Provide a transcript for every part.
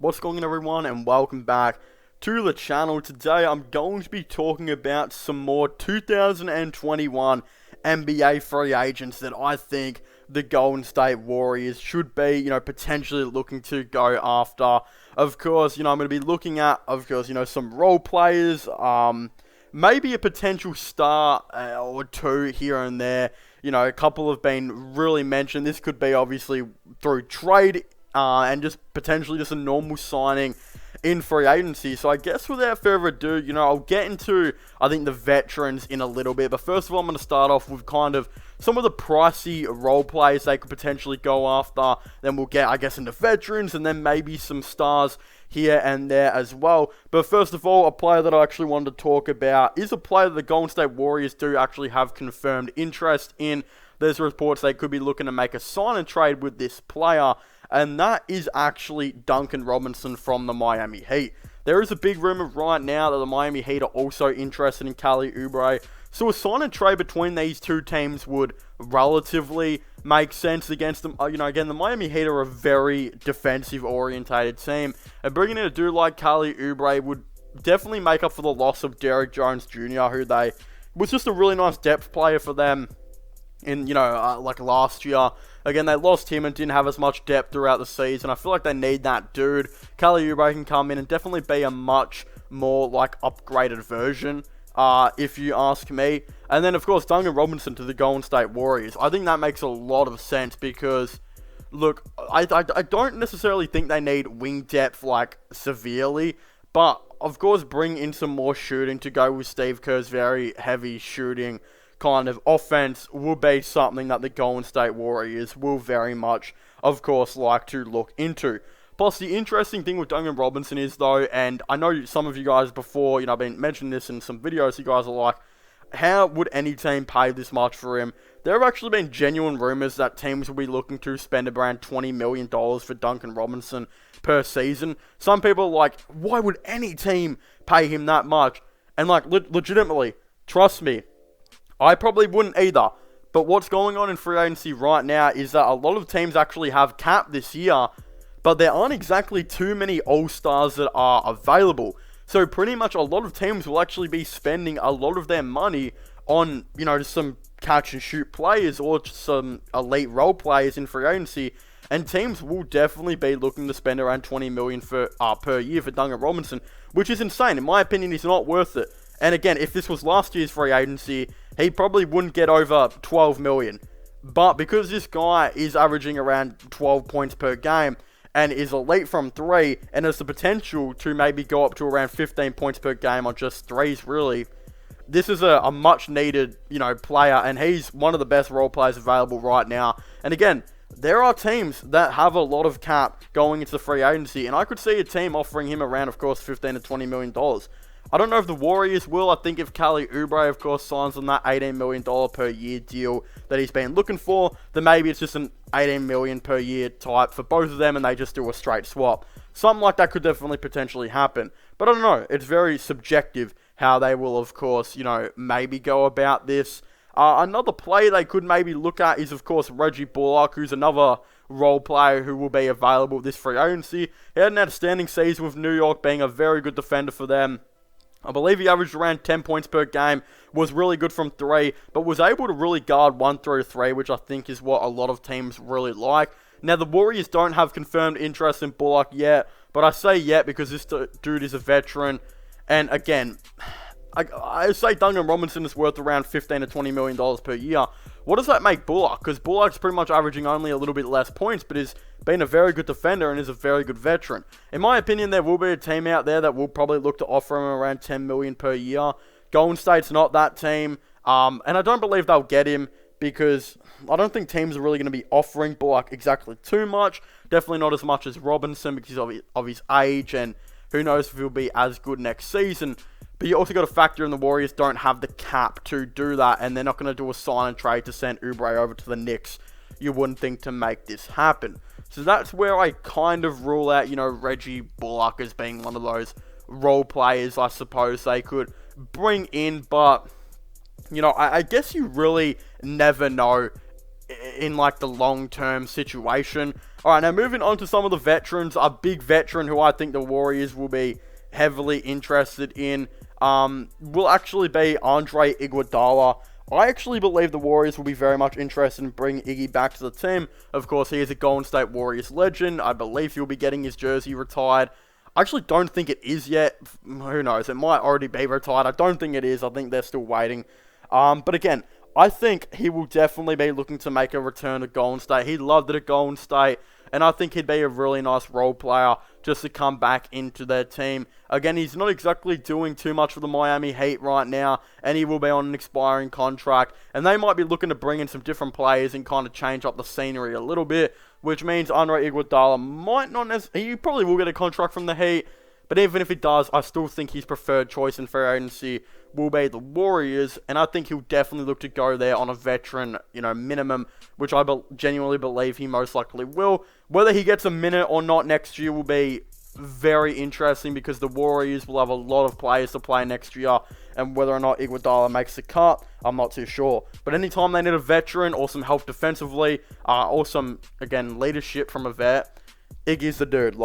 What's going on, everyone, and welcome back to the channel. Today I'm going to be talking about some more 2021 NBA free agents that I think the Golden State Warriors should be, potentially looking to go after. Of course, I'm going to be looking at, some role players, maybe a potential star or two here and there. A couple have been really mentioned. This could be obviously through trade and just potentially just a normal signing in free agency. So I guess without further ado, I'll get into, I think, the veterans in a little bit. But first of all, I'm going to start off with kind of some of the pricey role players they could potentially go after. Then we'll get, I guess, into veterans and then maybe some stars here and there as well. But first of all, a player that I actually wanted to talk about is a player that the Golden State Warriors do actually have confirmed interest in. There's reports they could be looking to make a sign and trade with this player, and that is actually Duncan Robinson from the Miami Heat. There is a big rumor right now that the Miami Heat are also interested in Kelly Oubre, so a sign and trade between these two teams would relatively make sense against them. Again, the Miami Heat are a very defensive-orientated team, and bringing in a dude like Kelly Oubre would definitely make up for the loss of Derrick Jones Jr., who was just a really nice depth player for them in, like last year. Again, they lost him and didn't have as much depth throughout the season. I feel like they need that dude. Kelly Oubre can come in and definitely be a much more, upgraded version, if you ask me. And then, of course, Duncan Robinson to the Golden State Warriors. I think that makes a lot of sense because, look, I don't necessarily think they need wing depth, severely. But, of course, bring in some more shooting to go with Steve Kerr's very heavy shooting kind of offense will be something that the Golden State Warriors will very much, of course, like to look into. Plus, the interesting thing with Duncan Robinson is, though, and I know some of you guys before, I've been mentioning this in some videos, you guys are like, how would any team pay this much for him? There have actually been genuine rumors that teams will be looking to spend around $20 million for Duncan Robinson per season. Some people are like, why would any team pay him that much? And, legitimately, trust me, I probably wouldn't either. But what's going on in free agency right now is that a lot of teams actually have cap this year, but there aren't exactly too many all-stars that are available. So pretty much a lot of teams will actually be spending a lot of their money on, just some catch-and-shoot players or just some elite role players in free agency. And teams will definitely be looking to spend around $20 million per year for Duncan Robinson, which is insane. In my opinion, he's not worth it. And again, if this was last year's free agency, he probably wouldn't get over $12 million. But because this guy is averaging around 12 points per game and is elite from three and has the potential to maybe go up to around 15 points per game on just threes, really, this is a much needed, player, and he's one of the best role players available right now. And again, there are teams that have a lot of cap going into the free agency, and I could see a team offering him around, of course, $15 to $20 million. I don't know if the Warriors will. I think if Kelly Oubre, of course, signs on that $18 million per year deal that he's been looking for, then maybe it's just an $18 million per year type for both of them and they just do a straight swap. Something like that could definitely potentially happen. But I don't know. It's very subjective how they will, of course, maybe go about this. Another player they could maybe look at is, of course, Reggie Bullock, who's another role player who will be available this free agency. He had an outstanding season with New York, being a very good defender for them. I believe he averaged around 10 points per game, was really good from three, but was able to really guard 1 through 3, which I think is what a lot of teams really like. Now, the Warriors don't have confirmed interest in Bullock yet, but I say yet because this dude is a veteran. And again, I say Duncan Robinson is worth around $15 to $20 million per year. What does that make Bullock? Because Bullock's pretty much averaging only a little bit less points, but has been a very good defender and is a very good veteran. In my opinion, there will be a team out there that will probably look to offer him around $10 million per year. Golden State's not that team, and I don't believe they'll get him because I don't think teams are really going to be offering Bullock exactly too much. Definitely not as much as Robinson because of his age, and who knows if he'll be as good next season. But you also got to factor in the Warriors don't have the cap to do that, and they're not going to do a sign and trade to send Oubre over to the Knicks. You wouldn't think to make this happen. So that's where I kind of rule out, Reggie Bullock as being one of those role players I suppose they could bring in. But, I guess you really never know in like the long-term situation. Alright, now moving on to some of the veterans. A big veteran who I think the Warriors will be heavily interested in will actually be Andre Iguodala. I actually believe the Warriors will be very much interested in bringing Iggy back to the team. Of course, he is a Golden State Warriors legend. I believe he'll be getting his jersey retired. I actually don't think it is yet. Who knows? It might already be retired. I don't think it is. I think they're still waiting. But again, I think he will definitely be looking to make a return to Golden State. He loved it at Golden State, and I think he'd be a really nice role player just to come back into their team. Again, he's not exactly doing too much for the Miami Heat right now, and he will be on an expiring contract, and they might be looking to bring in some different players and kind of change up the scenery a little bit, which means Andre Iguodala might not necessarily, he probably will get a contract from the Heat, but even if he does, I still think his preferred choice in free agency will be the Warriors, and I think he'll definitely look to go there on a veteran, minimum, which I genuinely believe he most likely will. Whether he gets a minute or not next year will be very interesting because the Warriors will have a lot of players to play next year, and whether or not Iguodala makes the cut, I'm not too sure. But anytime they need a veteran or some help defensively, or some, again, leadership from a vet, Iggy's the dude.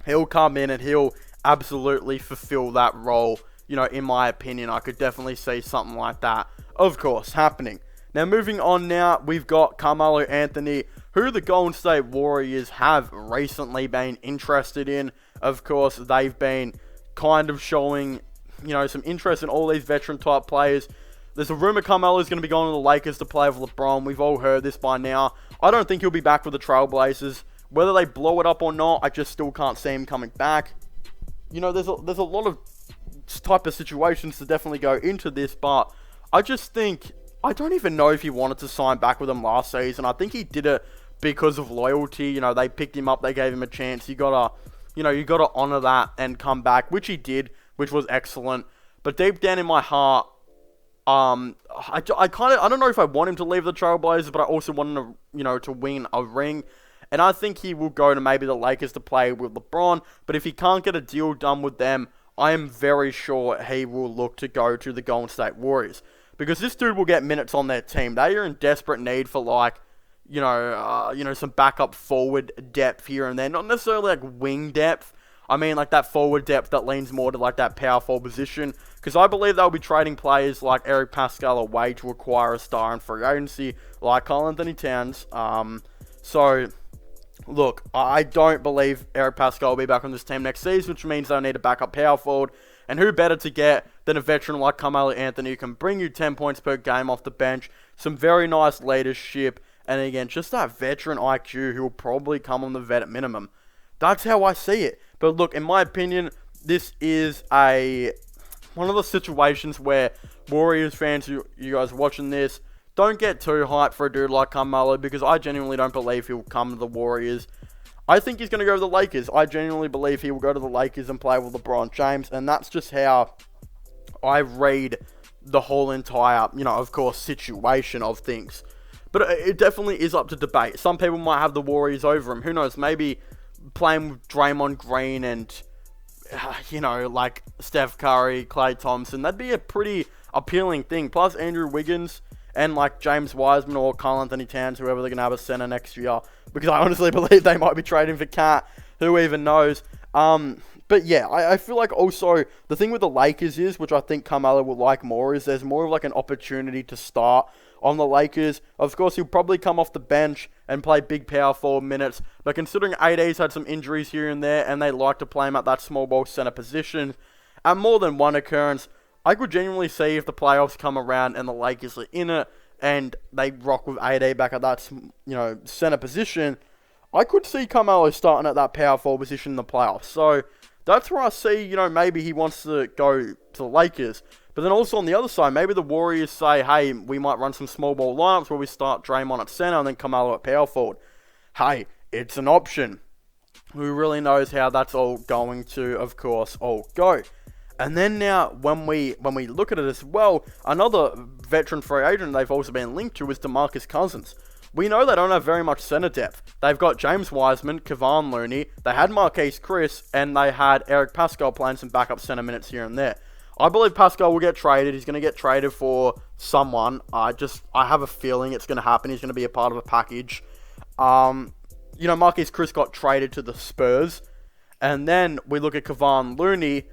He'll come in and he'll absolutely fulfill that role. In my opinion, I could definitely see something like that, of course, happening. Now, moving on now, we've got Carmelo Anthony, who the Golden State Warriors have recently been interested in. Of course, they've been kind of showing, some interest in all these veteran-type players. There's a rumor Carmelo's going to be going to the Lakers to play with LeBron. We've all heard this by now. I don't think he'll be back with the Trailblazers. Whether they blow it up or not, I just still can't see him coming back. There's a lot of type of situations to definitely go into this, but I just think, I don't even know if he wanted to sign back with them last season. I think he did it because of loyalty. They picked him up, they gave him a chance. You gotta honor that and come back, which he did, which was excellent. But deep down in my heart, I don't know if I want him to leave the Trailblazers, but I also want him to, to win a ring. And I think he will go to maybe the Lakers to play with LeBron. But if he can't get a deal done with them, I am very sure he will look to go to the Golden State Warriors. Because this dude will get minutes on their team. They are in desperate need for some backup forward depth here and there. Not necessarily wing depth. I mean that forward depth that leans more to that power forward position. Because I believe they'll be trading players like Eric Pascal away to acquire a star in free agency, like Karl-Anthony Towns. Look, I don't believe Eric Pascal will be back on this team next season, which means they'll need a backup power forward. And who better to get than a veteran like Carmelo Anthony, who can bring you 10 points per game off the bench, some very nice leadership, and again, just that veteran IQ who will probably come on the vet at minimum. That's how I see it. But look, in my opinion, this is one of the situations where Warriors fans, you guys watching this, don't get too hyped for a dude like Carmelo, because I genuinely don't believe he'll come to the Warriors. I think he's going to go to the Lakers. I genuinely believe he will go to the Lakers and play with LeBron James, and that's just how I read the whole entire, of course, situation of things. But it definitely is up to debate. Some people might have the Warriors over him. Who knows? Maybe playing with Draymond Green and, Steph Curry, Klay Thompson, that'd be a pretty appealing thing. Plus Andrew Wiggins and James Wiseman or Karl-Anthony Towns, whoever they're going to have a center next year. Because I honestly believe they might be trading for Cat. Who even knows? But yeah, I feel like also the thing with the Lakers is, which I think Carmelo will like more, is there's more of an opportunity to start on the Lakers. Of course, he'll probably come off the bench and play big power forward minutes. But considering AD's had some injuries here and there, and they like to play him at that small ball center position, at more than one occurrence, I could genuinely see if the playoffs come around and the Lakers are in it and they rock with AD back at that, center position, I could see Carmelo starting at that power forward position in the playoffs. So that's where I see, maybe he wants to go to the Lakers. But then also on the other side, maybe the Warriors say, hey, we might run some small ball lineups where we start Draymond at center and then Carmelo at power forward. Hey, it's an option. Who really knows how that's all going to, of course, all go. And then now, when we look at it as well, another veteran free agent they've also been linked to is DeMarcus Cousins. We know they don't have very much center depth. They've got James Wiseman, Kevon Looney, they had Marquise Chris, and they had Eric Pascal playing some backup center minutes here and there. I believe Pascal will get traded. He's going to get traded for someone. I have a feeling it's going to happen. He's going to be a part of a package. Marquise Chris got traded to the Spurs. And then we look at Kevon Looney.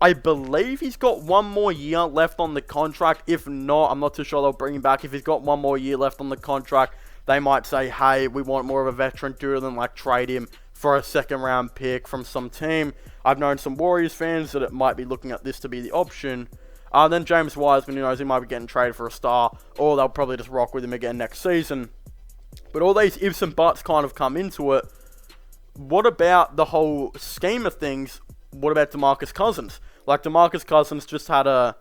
I believe he's got one more year left on the contract. If not, I'm not too sure they'll bring him back. If he's got one more year left on the contract, they might say, hey, we want more of a veteran dude than trade him for a second round pick from some team. I've known some Warriors fans that it might be looking at this to be the option. Then James Wiseman, who knows, he might be getting traded for a star, or they'll probably just rock with him again next season. But all these ifs and buts kind of come into it. What about the whole scheme of things? What about DeMarcus Cousins? DeMarcus Cousins just had a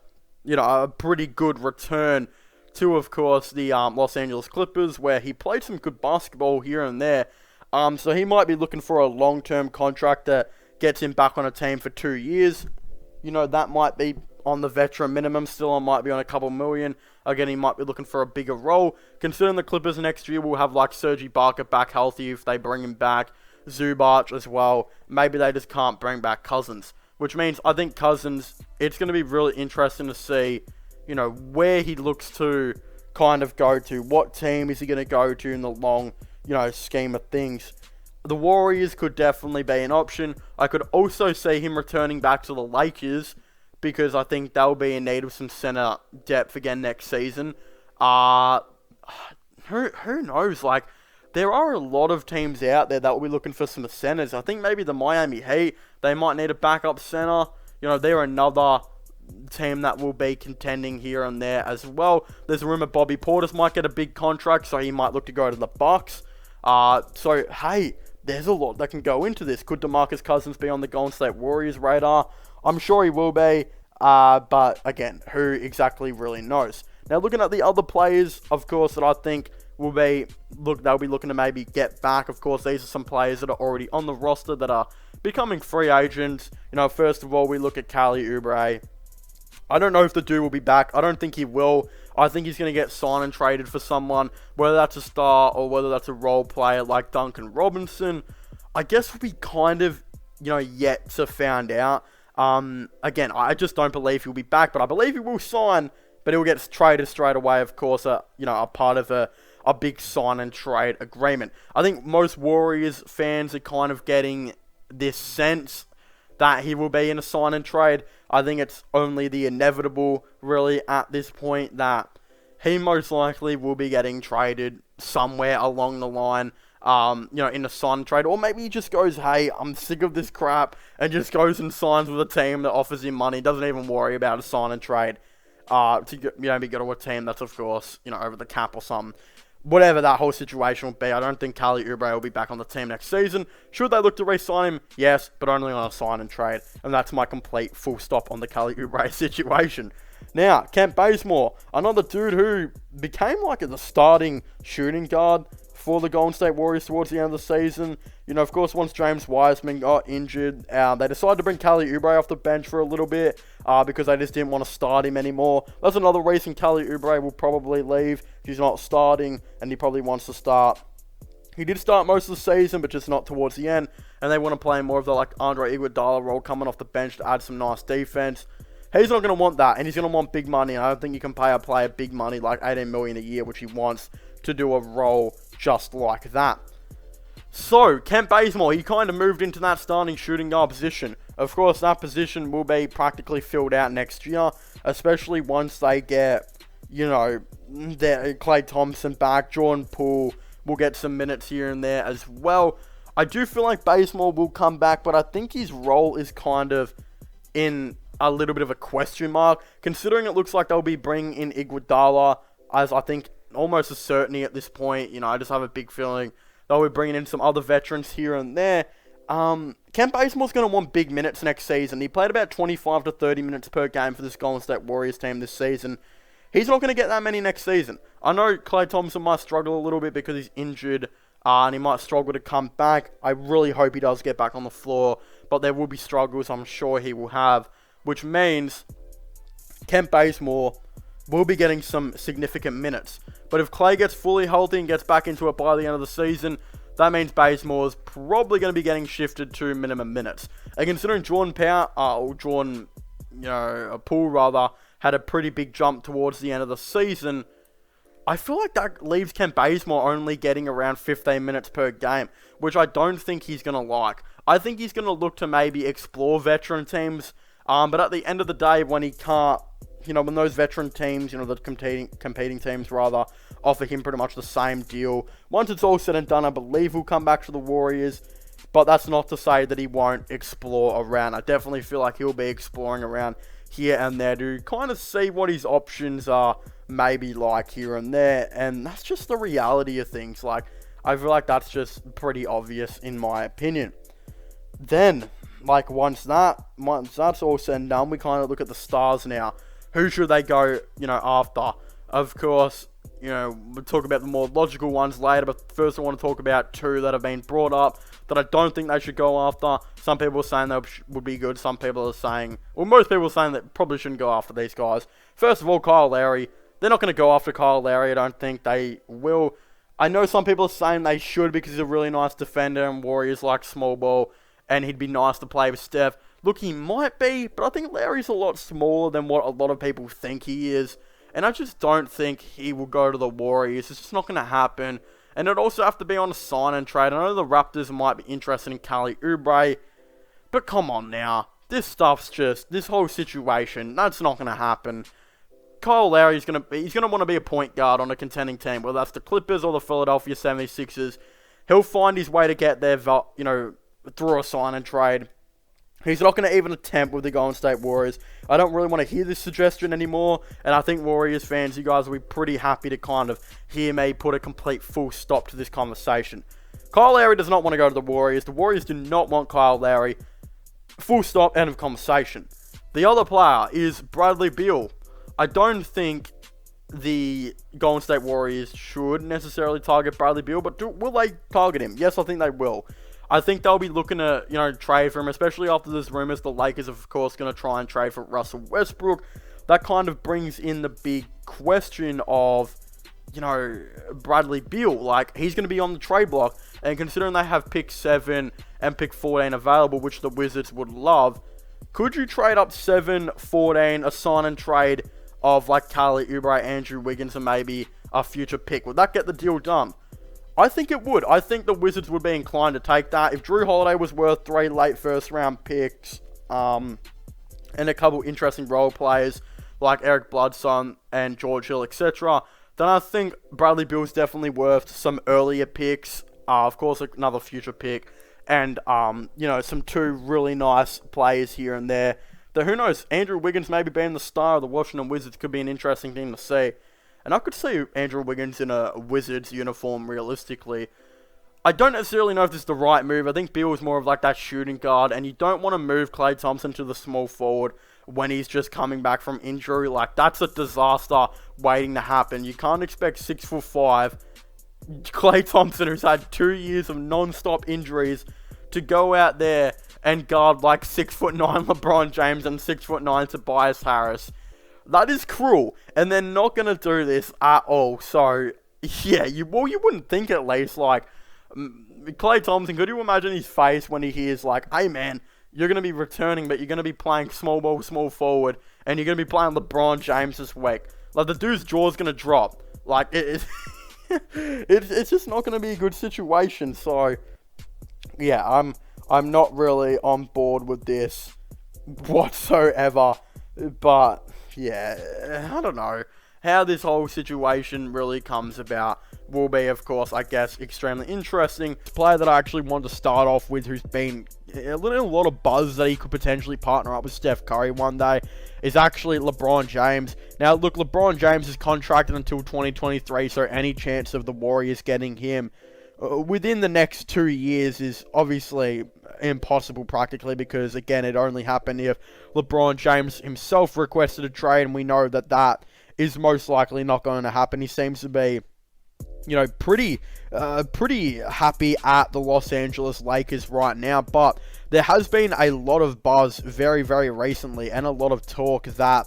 pretty good return to, of course, the Los Angeles Clippers, where he played some good basketball here and there. So he might be looking for a long-term contract that gets him back on a team for 2 years. That might be on the veteran minimum still. It might be on a couple million. Again, he might be looking for a bigger role. Considering the Clippers next year will have Serge Ibaka back healthy if they bring him back. Zubac as well. Maybe they just can't bring back Cousins. Which means I think Cousins, it's going to be really interesting to see, where he looks to kind of go to. What team is he going to go to in the long, scheme of things. The Warriors could definitely be an option. I could also see him returning back to the Lakers, because I think they'll be in need of some center depth again next season. Who knows? There are a lot of teams out there that will be looking for some centers. I think maybe the Miami Heat, they might need a backup center. They're another team that will be contending here and there as well. There's a rumor Bobby Portis might get a big contract, so he might look to go to the Bucks. So, hey, there's a lot that can go into this. Could DeMarcus Cousins be on the Golden State Warriors radar? I'm sure he will be, but again, who exactly really knows? Now, looking at the other players, of course, that I think they'll be looking to maybe get back. Of course, these are some players that are already on the roster that are becoming free agents. First of all, we look at Kelly Oubre. I don't know if the dude will be back. I don't think he will. I think he's going to get signed and traded for someone, whether that's a star or whether that's a role player like Duncan Robinson. I guess we'll be kind of, yet to find out. Again, I just don't believe he'll be back, but I believe he will sign, but he'll get traded straight away, of course, a part of a big sign and trade agreement. I think most Warriors fans are kind of getting this sense that he will be in a sign and trade. I think it's only the inevitable, really, at this point, that he most likely will be getting traded somewhere along the line, in a sign and trade. Or maybe he just goes, hey, I'm sick of this crap, and just goes and signs with a team that offers him money, doesn't even worry about a sign and trade, to maybe go to a team that's, of course, over the cap or something. Whatever that whole situation will be, I don't think Kelly Oubre will be back on the team next season. Should they look to re-sign him? Yes, but only on a sign and trade. And that's my complete full stop on the Kelly Oubre situation. Now, Kent Bazemore, another dude who became the starting shooting guard for the Golden State Warriors towards the end of the season. Of course, once James Wiseman got injured, they decided to bring Kelly Oubre off the bench for a little bit because they just didn't want to start him anymore. That's another reason Kelly Oubre will probably leave. He's not starting, and he probably wants to start. He did start most of the season, but just not towards the end, and they want to play more of the Andre Iguodala role, coming off the bench to add some nice defense. He's not going to want that, and he's going to want big money, and I don't think you can pay a player big money, like $18 million a year, which he wants, to do a role just like that. So, Kent Bazemore, he kind of moved into that starting shooting guard position. Of course, that position will be practically filled out next year, especially once they get, their Klay Thompson back. Jordan Poole will get some minutes here and there as well. I do feel like Bazemore will come back, but I think his role is kind of in a little bit of a question mark, considering it looks like they'll be bringing in Iguodala, as I think almost a certainty at this point. I just have a big feeling they'll be bringing in some other veterans here and there. Kent Bazemore's going to want big minutes next season. He played about 25 to 30 minutes per game for this Golden State Warriors team this season. He's not going to get that many next season. I know Klay Thompson might struggle a little bit because he's injured, and he might struggle to come back. I really hope he does get back on the floor, but there will be struggles I'm sure he will have, which means Kent Bazemore will be getting some significant minutes. But if Klay gets fully healthy and gets back into it by the end of the season, that means Bazemore's probably going to be getting shifted to minimum minutes. And considering Jordan Poole rather, had a pretty big jump towards the end of the season. I feel like that leaves Kent Bazemore only getting around 15 minutes per game, which I don't think he's going to like. I think he's going to look to maybe explore veteran teams, but at the end of the day, when he can't, when those veteran teams, the competing teams rather, offer him pretty much the same deal, once it's all said and done, I believe he'll come back to the Warriors, but that's not to say that he won't explore around. I definitely feel like he'll be exploring around here and there to kind of see what his options are maybe like here and there, and that's just the reality of things. Like, I feel like that's just pretty obvious in my opinion. Then, like, once that's all said and done, we kind of look at the stars now. Who should they go, after? Of course, we'll talk about the more logical ones later, but first I want to talk about two that have been brought up that I don't think they should go after. Some people are saying they would be good. Some people are saying, well, most people are saying that probably shouldn't go after these guys. First of all, Kyle Lowry. They're not going to go after Kyle Lowry. I don't think they will. I know some people are saying they should because he's a really nice defender and Warriors like small ball, and he'd be nice to play with Steph. Look, he might be, but I think Lowry's a lot smaller than what a lot of people think he is. And I just don't think he will go to the Warriors. It's just not going to happen. And it'd also have to be on a sign and trade. I know the Raptors might be interested in Kelly Oubre, but come on now. This whole situation, that's not going to happen. Kyle Lowry he's going to want to be a point guard on a contending team, whether that's the Clippers or the Philadelphia 76ers. He'll find his way to get there, through a sign and trade. He's not going to even attempt with the Golden State Warriors. I don't really want to hear this suggestion anymore, and I think Warriors fans, you guys will be pretty happy to kind of hear me put a complete full stop to this conversation. Kyle Lowry does not want to go to the Warriors. The Warriors do not want Kyle Lowry. Full stop, end of conversation. The other player is Bradley Beal. I don't think the Golden State Warriors should necessarily target Bradley Beal, but will they target him? Yes, I think they will. I think they'll be looking to, trade for him, especially after there's rumors the Lakers, of course, going to try and trade for Russell Westbrook. That kind of brings in the big question of, Bradley Beal. Like, he's going to be on the trade block, and considering they have pick 7 and pick 14 available, which the Wizards would love, could you trade up 7, 14, a sign and trade of, like, Kelly Oubre, Andrew Wiggins, and maybe a future pick? Would that get the deal done? I think it would. I think the Wizards would be inclined to take that. If Drew Holiday was worth 3 late first round picks, and a couple interesting role players like Eric Bledsoe and George Hill, etc., then I think Bradley Beal's definitely worth some earlier picks. Of course, another future pick, and some 2 really nice players here and there. Though who knows? Andrew Wiggins maybe being the star of the Washington Wizards could be an interesting thing to see. And I could see Andrew Wiggins in a Wizards uniform, realistically. I don't necessarily know if this is the right move. I think Beal is more of like that shooting guard, and you don't want to move Klay Thompson to the small forward when he's just coming back from injury. Like, that's a disaster waiting to happen. You can't expect 6'5" Klay Thompson, who's had 2 years of non-stop injuries, to go out there and guard like 6'9" LeBron James and 6'9" Tobias Harris. That is cruel, and they're not going to do this at all. So, yeah, you wouldn't think at least, like, Klay Thompson, could you imagine his face when he hears, like, hey, man, you're going to be returning, but you're going to be playing small ball, small forward, and you're going to be playing LeBron James this week. Like, the dude's jaw's going to drop. Like, it's just not going to be a good situation. So, yeah, I'm not really on board with this whatsoever, but yeah, I don't know. How this whole situation really comes about will be, of course, I guess, extremely interesting. The player that I actually want to start off with, who's been a lot of buzz that he could potentially partner up with Steph Curry one day, is actually LeBron James. Now, look, LeBron James is contracted until 2023, so any chance of the Warriors getting him within the next 2 years is obviously impossible practically, because, again, it only happened if LeBron James himself requested a trade, and we know that that is most likely not going to happen. He seems to be, pretty happy at the Los Angeles Lakers right now, but there has been a lot of buzz very, very recently, and a lot of talk that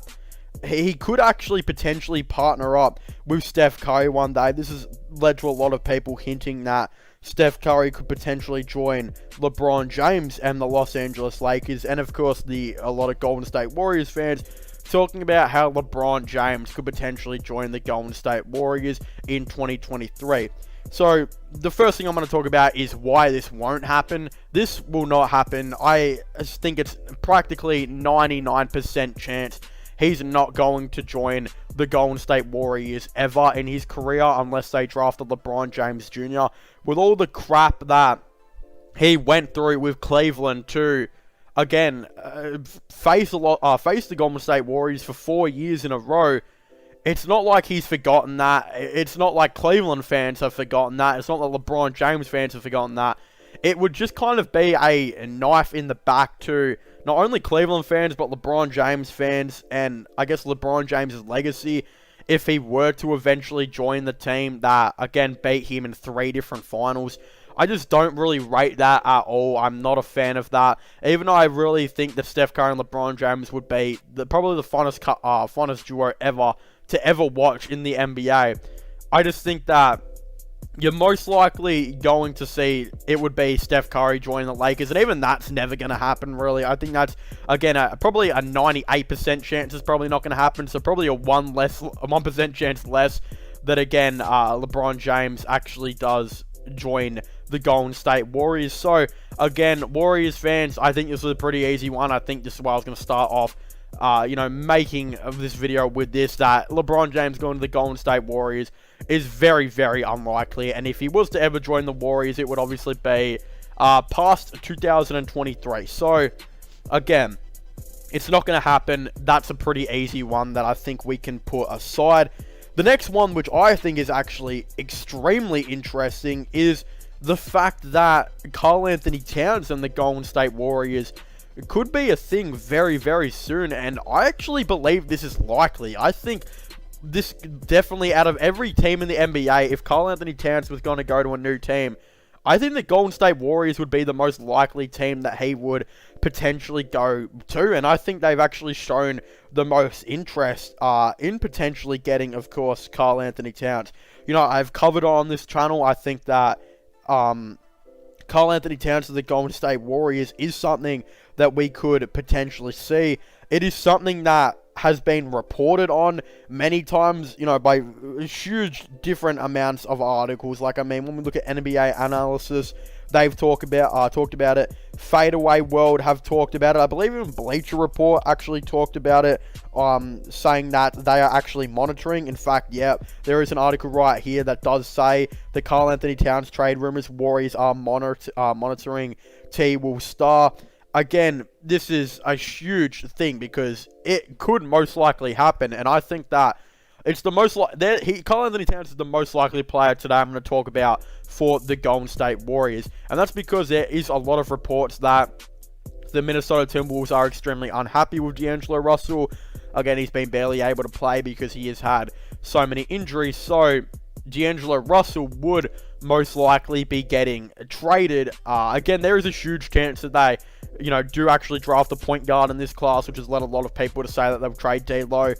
he could actually potentially partner up with Steph Curry one day. This has led to a lot of people hinting that Steph Curry could potentially join LeBron James and the Los Angeles Lakers, and of course a lot of Golden State Warriors fans talking about how LeBron James could potentially join the Golden State Warriors in 2023. So the first thing I'm going to talk about is why this won't happen. This will not happen. I think it's practically 99% chance he's not going to join the Golden State Warriors ever in his career unless they drafted LeBron James Jr. With all the crap that he went through with Cleveland to, again, face the Golden State Warriors for 4 years in a row. It's not like he's forgotten that. It's not like Cleveland fans have forgotten that. It's not like LeBron James fans have forgotten that. It would just kind of be a knife in the back to not only Cleveland fans, but LeBron James fans, and I guess LeBron James' legacy if he were to eventually join the team that, again, beat him in 3 different finals. I just don't really rate that at all. I'm not a fan of that. Even though I really think that Steph Curry and LeBron James would be probably the funnest duo ever to ever watch in the NBA. I just think that you're most likely going to see it would be Steph Curry joining the Lakers, and even that's never going to happen, really. I think that's, again, probably a 98% chance it's probably not going to happen, so probably a 1% chance less that, again, LeBron James actually does join the Golden State Warriors. So, again, Warriors fans, I think this was a pretty easy one. I think this is why I was going to start off making of this video with this, that LeBron James going to the Golden State Warriors is very, very unlikely. And if he was to ever join the Warriors, it would obviously be past 2023. So, again, it's not going to happen. That's a pretty easy one that I think we can put aside. The next one, which I think is actually extremely interesting, is the fact that Karl-Anthony Towns and the Golden State Warriors could be a thing very, very soon, and I actually believe this is likely. I think this definitely, out of every team in the NBA, if Karl-Anthony Towns was going to go to a new team, I think the Golden State Warriors would be the most likely team that he would potentially go to, and I think they've actually shown the most interest in potentially getting, of course, Karl-Anthony Towns. You know, I've covered on this channel, I think that Karl-Anthony Towns to the Golden State Warriors is something that we could potentially see. It is something that has been reported on many times, you know, by huge different amounts of articles. Like, I mean, when we look at NBA analysis, they've talked about it. Fadeaway World have talked about it. I believe even Bleacher Report actually talked about it, saying that they are actually monitoring. In fact, yeah, there is an article right here that does say the Karl-Anthony Towns trade rumors, Warriors are monitoring T will star. Again, this is a huge thing because it could most likely happen, and I think that it's the most Karl-Anthony Towns is the most likely player today I'm going to talk about for the Golden State Warriors, and that's because there is a lot of reports that the Minnesota Timberwolves are extremely unhappy with D'Angelo Russell. Again, he's been barely able to play because he has had so many injuries, so D'Angelo Russell would most likely be getting traded. Again, there is a huge chance that they, you know, do actually draft a point guard in this class, which has led a lot of people to say that they'll trade D'Lo.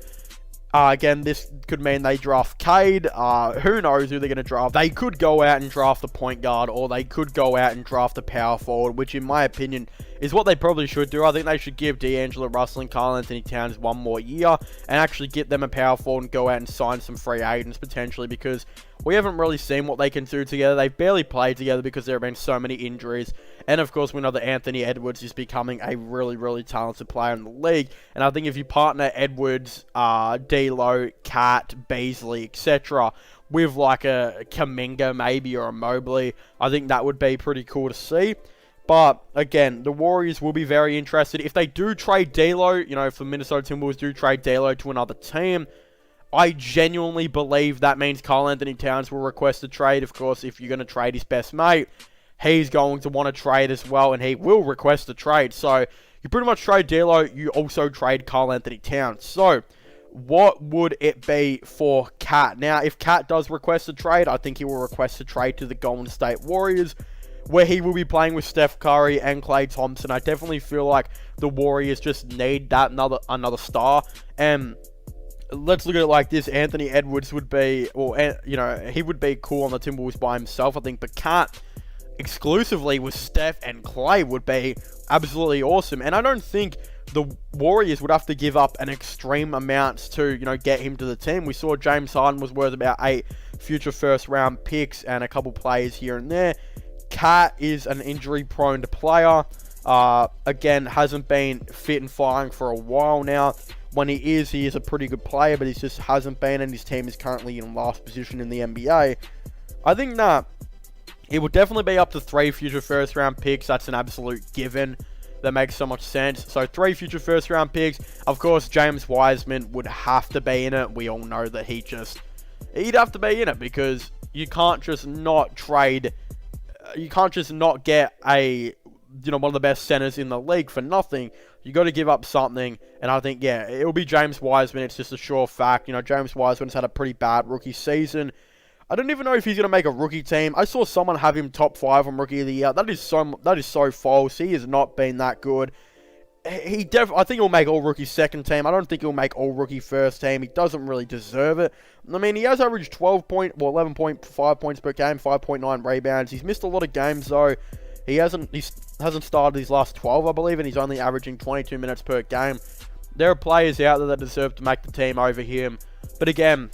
Again, this could mean they draft Cade. Who knows who they're going to draft. They could go out and draft a point guard, or they could go out and draft a power forward, which in my opinion is what they probably should do. I think they should give D'Angelo Russell and Karl-Anthony Towns one more year and actually get them a power forward and go out and sign some free agents potentially, because we haven't really seen what they can do together. They've barely played together because there have been so many injuries. And of course, we know that Anthony Edwards is becoming a really, really talented player in the league. And I think if you partner Edwards, D'Lo, Cat, Beasley, etc., with like a Kuminga maybe or a Mobley, I think that would be pretty cool to see. But again, the Warriors will be very interested. If they do trade D'Lo, you know, if the Minnesota Timberwolves do trade D'Lo to another team, I genuinely believe that means Karl-Anthony Towns will request a trade. Of course, if you're going to trade his best mate, he's going to want to trade as well, and he will request a trade. So, you pretty much trade D'Lo, you also trade Karl-Anthony Towns. So, what would it be for Cat? Now, if Cat does request a trade, I think he will request a trade to the Golden State Warriors, where he will be playing with Steph Curry and Klay Thompson. I definitely feel like the Warriors just need that another star. And let's look at it like this. Anthony Edwards would be, or, you know, he would be cool on the Timberwolves by himself, I think. But Cat, exclusively with Steph and Clay would be absolutely awesome. And I don't think the Warriors would have to give up an extreme amounts to, get him to the team. We saw James Harden was worth about 8 future first round picks and a couple players here and there. Cat is an injury-prone player. Again, hasn't been fit and firing for a while now. When he is a pretty good player, but he just hasn't been, and his team is currently in last position in the NBA. I think that it would definitely be up to 3 future first-round picks. That's an absolute given. That makes so much sense. So 3 future first-round picks. Of course, James Wiseman would have to be in it. We all know that he'd have to be in it because you can't just not trade. You can't just not get one of the best centers in the league for nothing. You got to give up something, and I think, it'll be James Wiseman. It's just a sure fact. James Wiseman's had a pretty bad rookie season. I don't even know if he's going to make a rookie team. I saw someone have him top 5 on Rookie of the Year. That is so false. He has not been that good. I think he'll make all-rookie second team. I don't think he'll make all-rookie first team. He doesn't really deserve it. I mean, he has averaged 11.5 points per game, 5.9 rebounds. He's missed a lot of games, though. He hasn't started his last 12, I believe, and he's only averaging 22 minutes per game. There are players out there that deserve to make the team over him. But again,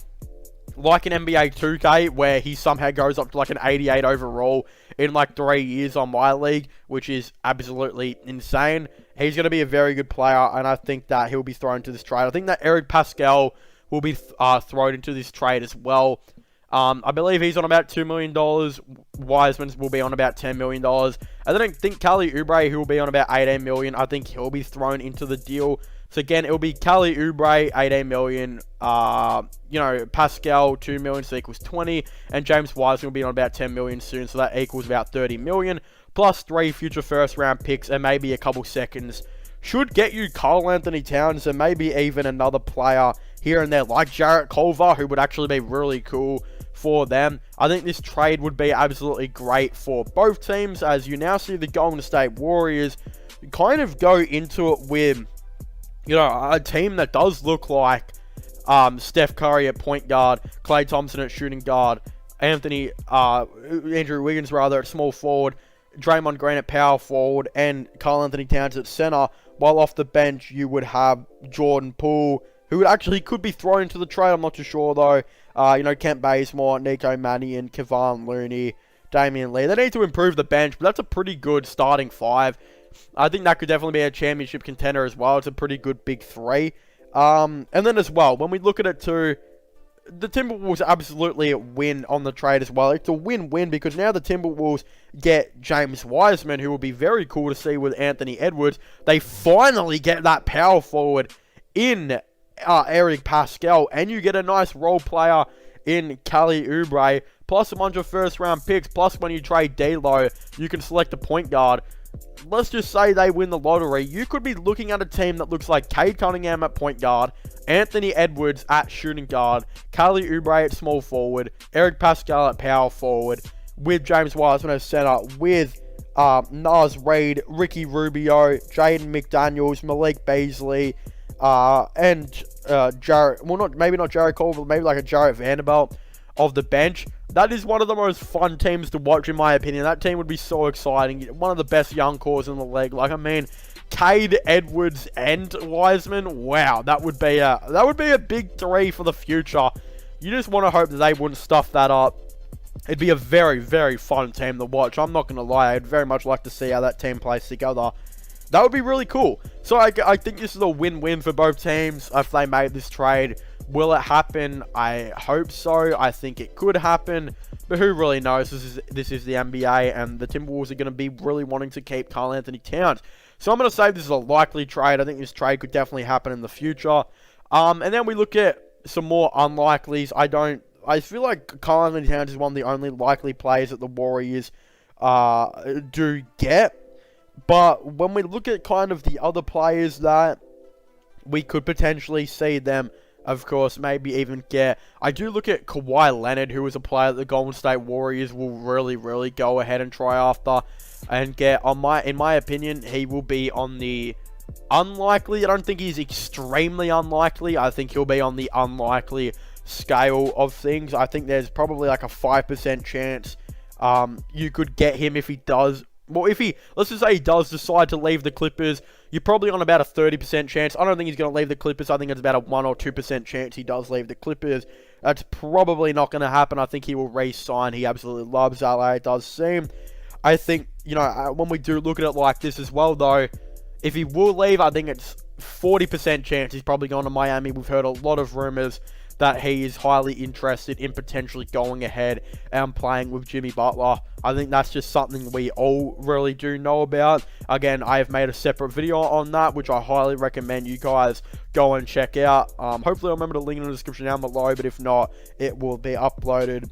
like in NBA 2K, where he somehow goes up to like an 88 overall in like 3 years on my league, which is absolutely insane. He's going to be a very good player, and I think that he'll be thrown into this trade. I think that Eric Pascal will be thrown into this trade as well. I believe he's on about $2 million. Wiseman's will be on about $10 million. I don't think Kelly Oubre, who will be on about $18 million. I think he'll be thrown into the deal. So again, it'll be Kelly Oubre, $18 million. Pascal, $2 million, so equals 20. And James Wiseman will be on about $10 million soon, so that equals about $30 million. Plus 3 future first round picks and maybe a couple seconds. Should get you Karl Anthony Towns and maybe even another player here and there like Jarrett Culver, who would actually be really cool for them. I think this trade would be absolutely great for both teams, as you now see the Golden State Warriors kind of go into it with, a team that does look like Steph Curry at point guard, Klay Thompson at shooting guard, Andrew Wiggins at small forward, Draymond Green at power forward, and Karl Anthony Towns at center. While off the bench, you would have Jordan Poole, who actually could be thrown into the trade. I'm not too sure, though. Kent Bazemore, Nico Mannion, Kevon Looney, Damian Lee. They need to improve the bench, but that's a pretty good starting 5. I think that could definitely be a championship contender as well. It's a pretty good big 3. And then as well, when we look at it too, the Timberwolves absolutely win on the trade as well. It's a win-win because now the Timberwolves get James Wiseman, who will be very cool to see with Anthony Edwards. They finally get that power forward in Eric Pascal, and you get a nice role player in Kelly Oubre, plus a bunch of first-round picks, plus when you trade D'Lo, you can select a point guard. Let's just say they win the lottery. You could be looking at a team that looks like Cade Cunningham at point guard, Anthony Edwards at shooting guard, Kelly Oubre at small forward, Eric Pascal at power forward, with James Wiseman as center, with Naz Reid, Ricky Rubio, Jaden McDaniels, Malik Beasley, and Jarrett, maybe not Jarrett Culver, but maybe like a Jarrett Vanderbilt of the bench. That is one of the most fun teams to watch, in my opinion. That team would be so exciting. One of the best young cores in the league. Cade, Edwards, and Wiseman. Wow, that would be a big 3 for the future. You just want to hope that they wouldn't stuff that up. It'd be a very, very fun team to watch. I'm not going to lie. I'd very much like to see how that team plays together. That would be really cool. So I think this is a win-win for both teams if they made this trade. Will it happen? I hope so. I think it could happen, but who really knows? This is the NBA, and the Timberwolves are going to be really wanting to keep Karl Anthony Towns. So I'm going to say this is a likely trade. I think this trade could definitely happen in the future. And then we look at some more unlikelies. I feel like Karl Anthony Towns is one of the only likely players that the Warriors do get. But when we look at kind of the other players that we could potentially see them, of course, maybe even get, I do look at Kawhi Leonard, who is a player that the Golden State Warriors will really, really go ahead and try after and get. In my opinion, he will be on the unlikely. I don't think he's extremely unlikely. I think he'll be on the unlikely scale of things. I think there's probably like a 5% chance you could get him if he does. Well, let's just say he does decide to leave the Clippers, you're probably on about a 30% chance. I don't think he's going to leave the Clippers. I think it's about a 1 or 2% chance he does leave the Clippers. That's probably not going to happen. I think he will re-sign. He absolutely loves LA, it does seem. I think, when we do look at it like this as well, though, if he will leave, I think it's 40% chance he's probably going to Miami. We've heard a lot of rumors that he is highly interested in potentially going ahead and playing with Jimmy Butler. I think that's just something we all really do know about. Again, I have made a separate video on that, which I highly recommend you guys go and check out. Hopefully I'll remember to link in the description down below, but if not, it will be uploaded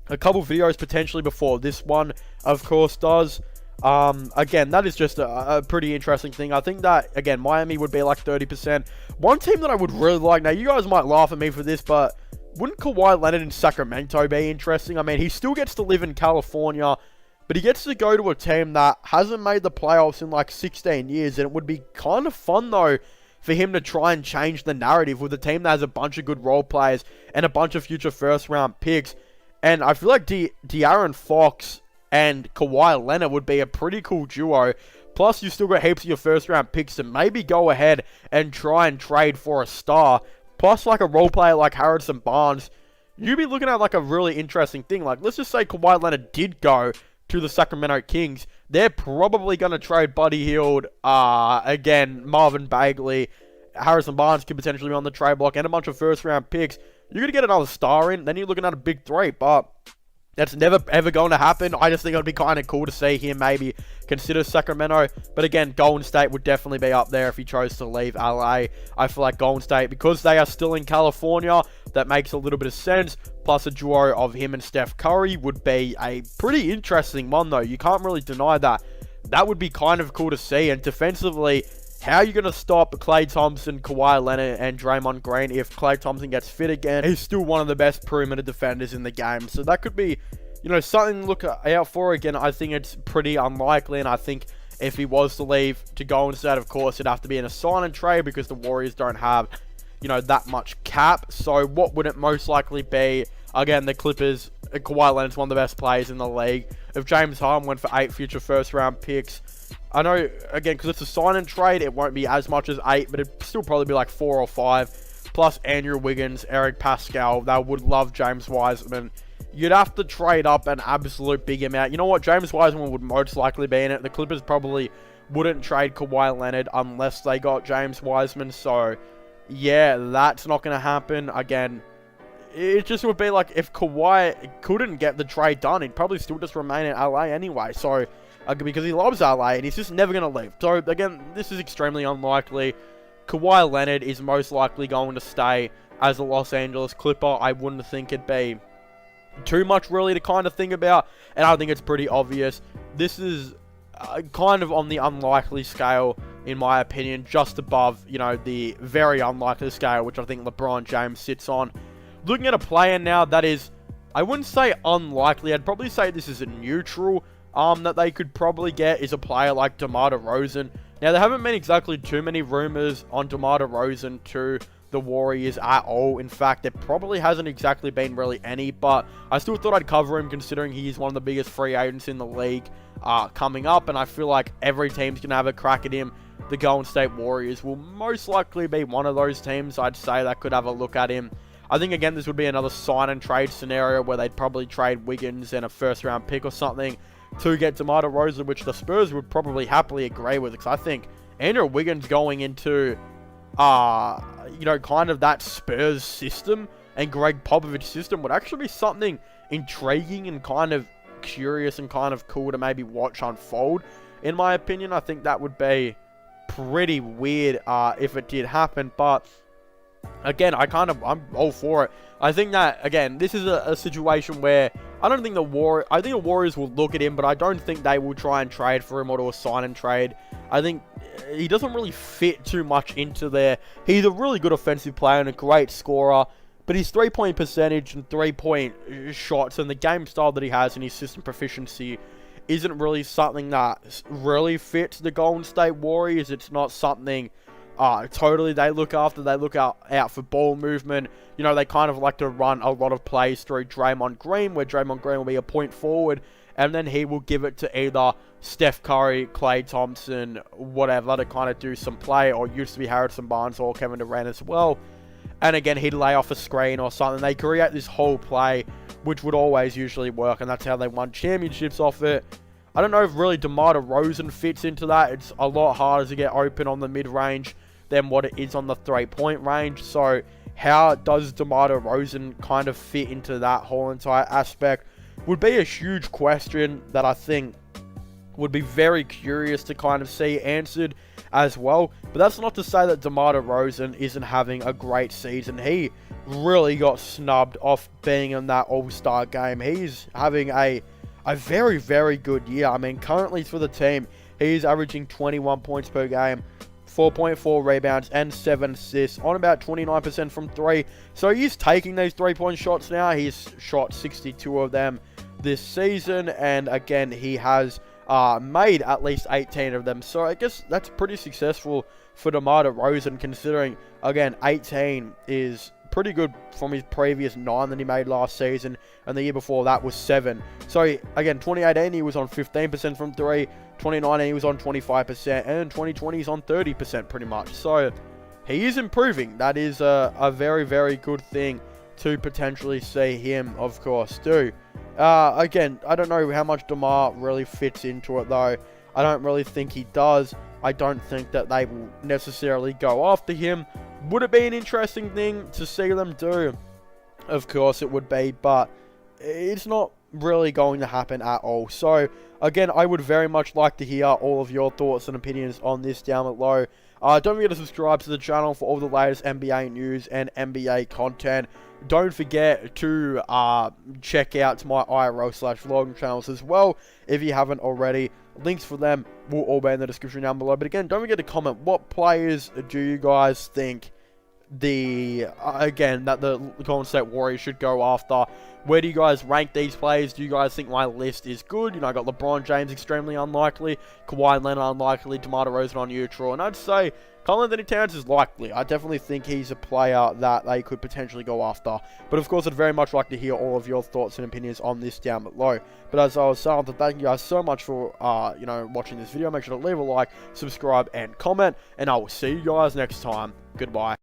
a couple videos potentially before this one, of course, does. Again, that is just a pretty interesting thing. I think that, again, Miami would be like 30%. One team that I would really like, now you guys might laugh at me for this, but wouldn't Kawhi Leonard in Sacramento be interesting? I mean, he still gets to live in California, but he gets to go to a team that hasn't made the playoffs in like 16 years, and it would be kind of fun, though, for him to try and change the narrative with a team that has a bunch of good role players and a bunch of future first-round picks. And I feel like De'Aaron Fox and Kawhi Leonard would be a pretty cool duo. Plus, you still got heaps of your first-round picks to maybe go ahead and try and trade for a star. Plus, like a role player like Harrison Barnes, you'd be looking at like a really interesting thing. Like, let's just say Kawhi Leonard did go to the Sacramento Kings. They're probably going to trade Buddy Hield, again, Marvin Bagley. Harrison Barnes could potentially be on the trade block and a bunch of first-round picks. You're going to get another star in, then you're looking at a big three, but that's never ever going to happen. I just think it would be kind of cool to see him maybe consider Sacramento. But again, Golden State would definitely be up there if he chose to leave LA. I feel like Golden State, because they are still in California, that makes a little bit of sense. Plus a duo of him and Steph Curry would be a pretty interesting one, though. You can't really deny that. That would be kind of cool to see. And defensively, how are you going to stop Klay Thompson, Kawhi Leonard, and Draymond Green if Klay Thompson gets fit again? He's still one of the best perimeter defenders in the game. So that could be, something to look out for. Again, I think it's pretty unlikely. And I think if he was to leave to Golden State, of course, it'd have to be in a sign and trade because the Warriors don't have, that much cap. So what would it most likely be? Again, the Clippers, Kawhi Leonard's one of the best players in the league. If James Harden went for 8 future first-round picks, I know, again, because it's a sign and trade, it won't be as much as 8, but it'd still probably be like 4 or 5. Plus Andrew Wiggins, Eric Pascal, they would love James Wiseman. You'd have to trade up an absolute big amount. You know what? James Wiseman would most likely be in it. The Clippers probably wouldn't trade Kawhi Leonard unless they got James Wiseman. So, yeah, that's not going to happen. Again, it just would be like if Kawhi couldn't get the trade done, he'd probably still just remain in LA anyway. So, because he loves LA and he's just never going to leave. So, again, this is extremely unlikely. Kawhi Leonard is most likely going to stay as a Los Angeles Clipper. I wouldn't think it'd be too much really to kind of think about, and I think it's pretty obvious. This is kind of on the unlikely scale, in my opinion, just above, the very unlikely scale, which I think LeBron James sits on. Looking at a player now that is, I wouldn't say unlikely, I'd probably say this is a neutral, that they could probably get is a player like DeMar DeRozan. Now, there haven't been exactly too many rumors on DeMar DeRozan to the Warriors at all. In fact, there probably hasn't exactly been really any, but I still thought I'd cover him considering he's one of the biggest free agents in the league coming up, and I feel like every team's going to have a crack at him. The Golden State Warriors will most likely be one of those teams, I'd say, that could have a look at him. I think, again, this would be another sign and trade scenario where they'd probably trade Wiggins and a first-round pick or something to get DeMar DeRozan, which the Spurs would probably happily agree with, because I think Andrew Wiggins going into, kind of that Spurs system and Greg Popovich system would actually be something intriguing and kind of curious and kind of cool to maybe watch unfold. In my opinion, I think that would be pretty weird if it did happen, but again, I'm all for it. I think that, again, this is a situation where I think the Warriors will look at him, but I don't think they will try and trade for him or to a sign and trade. I think he doesn't really fit too much into there. He's a really good offensive player and a great scorer, but his 3-point percentage and 3-point shots and the game style that he has and his system proficiency isn't really something that really fits the Golden State Warriors. It's not something totally they look out for ball movement. You know, they kind of like to run a lot of plays through Draymond Green, where Draymond Green will be a point forward, and then he will give it to either Steph Curry, Klay Thompson, whatever, to kind of do some play, or used to be Harrison Barnes or Kevin Durant as well. And again, he'd lay off a screen or something. They create this whole play, which would always usually work, and that's how they won championships off it. I don't know if really DeMar DeRozan fits into that. It's a lot harder to get open on the mid-range than what it is on the three-point range. So how does DeMar DeRozan kind of fit into that whole entire aspect would be a huge question that I think would be very curious to kind of see answered as well. But that's not to say that DeMar DeRozan isn't having a great season. He really got snubbed off being in that All-Star game. He's having a very, very good year. I mean, currently for the team, he's averaging 21 points per game, 4.4 rebounds, and 7 assists on about 29% from 3. So he's taking these 3-point shots now. He's shot 62 of them this season, and again, he has made at least 18 of them. So I guess that's pretty successful for DeMar DeRozan, considering, again, 18 is pretty good from his previous 9 that he made last season, and the year before that was 7. So again, 2018 he was on 15% from 3, 2019 he was on 25%, and 2020 he's on 30% pretty much. So he is improving. That is a very, very good thing to potentially see him, of course, do. Again, I don't know how much DeMar really fits into it, though. I don't really think he does. I don't think that they will necessarily go after him. Would it be an interesting thing to see them do? Of course it would be, but it's not really going to happen at all. So, again, I would very much like to hear all of your thoughts and opinions on this down below. Don't forget to subscribe to the channel for all the latest NBA news and NBA content. Don't forget to check out my IRL/vlogging channels as well if you haven't already. Links for them will all be in the description down below. But again, don't forget to comment, what players do you guys think that the Golden State Warriors should go after? Where do you guys rank these players? Do you guys think my list is good? You know, I got LeBron James extremely unlikely, Kawhi Leonard unlikely, DeMar DeRozan on neutral, and I'd say Karl-Anthony Towns is likely. I definitely think he's a player that they could potentially go after. But of course, I'd very much like to hear all of your thoughts and opinions on this down below. But as I was saying, thank you guys so much for watching this video. Make sure to leave a like, subscribe, and comment, and I will see you guys next time. Goodbye.